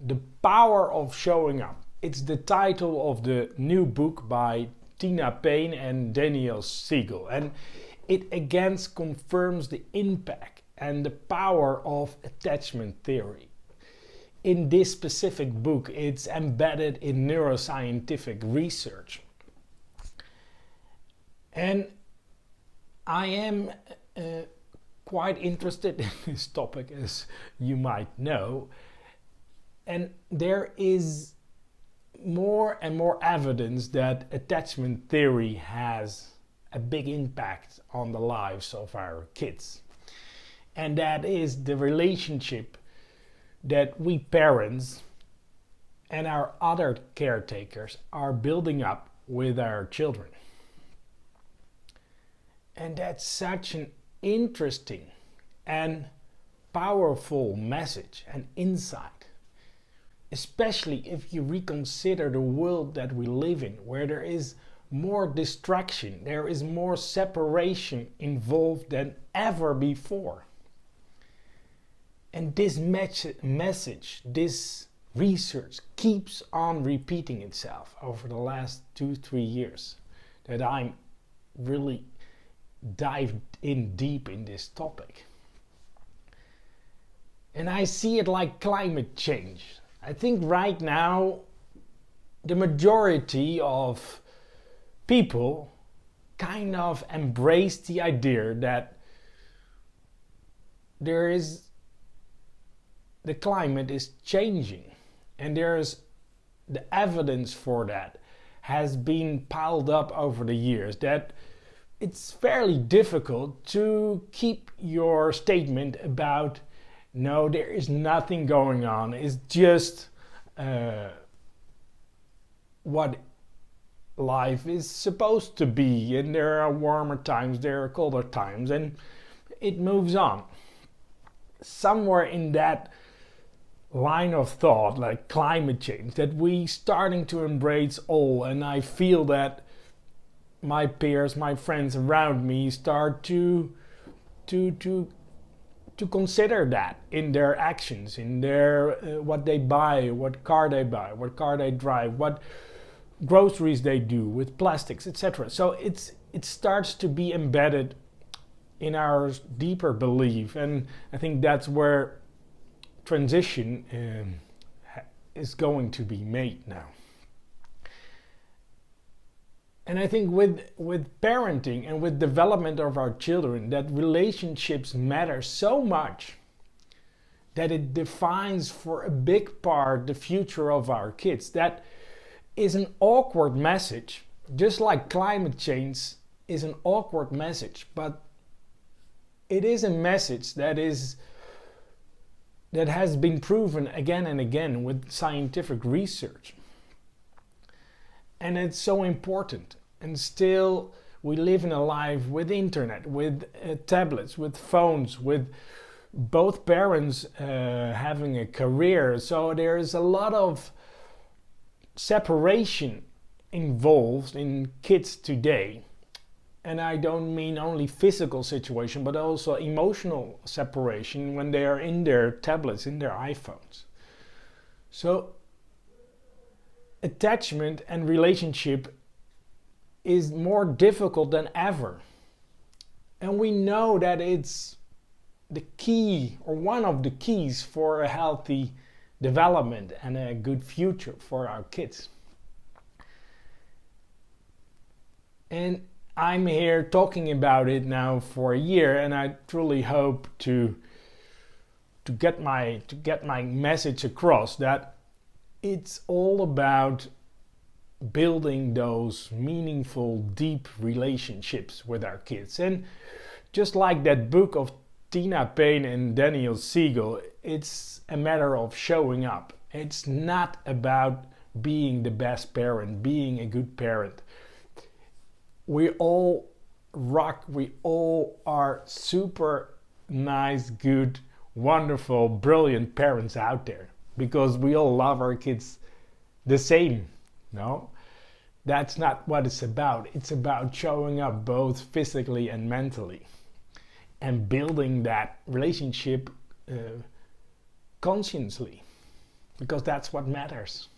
The Power of Showing Up. It's the title of the new book by Tina Payne and Daniel Siegel, and it again confirms the impact and the power of attachment theory. In this specific book, it's embedded in neuroscientific research. And I am quite interested in this topic, as you might know. And there is more and more evidence that attachment theory has a big impact on the lives of our kids. And that is the relationship that we parents and our other caretakers are building up with our children. And that's such an interesting and powerful message and insight, especially if you reconsider the world that we live in, where there is more distraction, there is more separation involved than ever before. And this message, this research keeps on repeating itself over the last 2-3 years that I'm really dived in deep in this topic. And I see it like climate change. I think right now the majority of people kind of embrace the idea that the climate is changing, and there's the evidence for that has been piled up over the years that it's fairly difficult to keep your statement about no, there is nothing going on, it's just what life is supposed to be, and there are warmer times, there are colder times, and it moves on. Somewhere in that line of thought, like climate change, that we starting to embrace all, and I feel that my peers, my friends around me start to consider that in their actions, in their what they buy, what car they buy, what car they drive, what groceries they do with plastics, etc. So it starts to be embedded in our deeper belief, and I think that's where transition is going to be made now. And I think with parenting and with development of our children, that relationships matter so much that it defines for a big part the future of our kids. That is an awkward message, just like climate change is an awkward message, but it is a message that has been proven again and again with scientific research. And it's so important. And still, we live in a life with internet, with tablets, with phones, with both parents having a career. So there is a lot of separation involved in kids today. And I don't mean only physical situation, but also emotional separation when they are in their tablets, in their iPhones. So attachment and relationship is more difficult than ever. And we know that it's the key, or one of the keys, for a healthy development and a good future for our kids. And I'm here talking about it now for a year, and I truly hope to get my message across that it's all about building those meaningful, deep relationships with our kids. And just like that book of Tina Payne and Daniel Siegel, it's a matter of showing up. It's not about being the best parent, being a good parent. We all rock, we all are super nice, good, wonderful, brilliant parents out there, because we all love our kids the same. No, that's not what it's about. It's about showing up both physically and mentally and building that relationship consciously. because that's what matters.